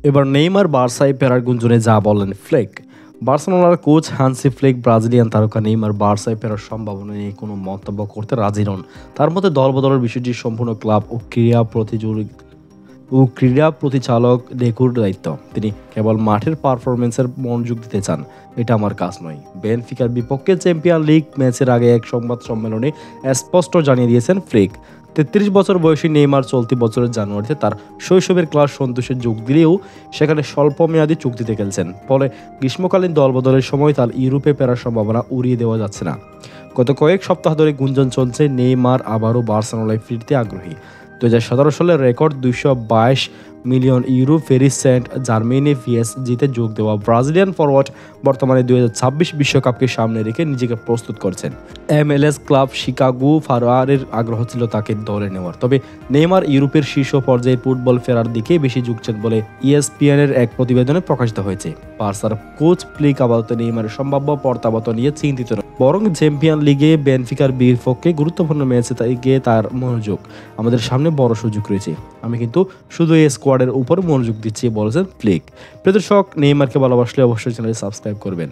এবার নেইমার বার্সায় ফেরার গুঞ্জনে যা বললেন ফ্লেক। বার্সেলোনার কোচ হান্সি ফ্লেক ব্রাজিলিয়ান তারকা নেইমার বার্সায় ফেরার সম্ভাবনা নিয়ে কোনো মন্তব্য করতে রাজি নন। তার মতে দলবদলের বিষয়টি সম্পূর্ণ ক্লাব ও ক্রীড়া পরিচালক ডেকুর দায়িত্ব। তিনি কেবল মাঠের পারফরমেন্সের মনোযোগ দিতে চান। এটা আমার কাজ নয়। বেনফিকার বিপক্ষে চ্যাম্পিয়ন লিগ ম্যাচের আগে এক সংবাদ সম্মেলনে স্পষ্ট জানিয়ে দিয়েছেন ফ্লেক। ৩৩ বছর বয়সী নেইমার চলতি বছরের জানুয়ারিতে তার শৈশবের ক্লাব সন্তোষে যোগ দিলেও সেখানে স্বল্পমেয়াদী চুক্তিতে খেলছেন। ফলে গ্রীষ্মকালীন দলবদলের সময় তার ইউরোপে ফেরার সম্ভাবনা উড়িয়ে দেওয়া যাচ্ছে না। গত কয়েক সপ্তাহ ধরে গুঞ্জন চলছে নেইমার আবারও বার্সেলোনায় ফিরতে আগ্রহী। 2017 সালের record 222 million euro Paris Saint Germain পিএসজিতে যোগ দেওয়া ব্রাজিলিয়ান ফরওয়ার্ড বর্তমানে 2026 বিশ্বকাপকে সামনে রেখে নিজেকে প্রস্তুত করছেন। MLS ক্লাব শিকাগো ফায়ারের আগ্রহ ছিল তাকে দলে নেওয়ার। তবে নেইমার ইউরোপের শীর্ষ পর্যায়ে ফুটবল ফেরার দিকে বেশি ঝুঁকছেন বলে ESPN-এর এক প্রতিবেদনে প্রকাশিত হয়েছে। বার্সার কোচ ফ্লিক আপাতত নেইমারের সম্ভাব্য প্রত্যাবর্তন নিয়ে চিন্তিত নয়, বরং চ্যাম্পিয়ন লিগে বেনফিকার বিপক্ষে গুরুত্বপূর্ণ ম্যাচে গিয়ে তার মনোযোগ। আমাদের সামনে বড় সুযোগ রয়েছে, আমি কিন্তু শুধু এই স্কোয়াডের উপর মনোযোগ দিচ্ছি বলেছেন ফ্লিক। প্রিয় দর্শক, নেইমারকে ভালোবাসলে অবশ্যই চ্যানেলটি সাবস্ক্রাইব করবেন।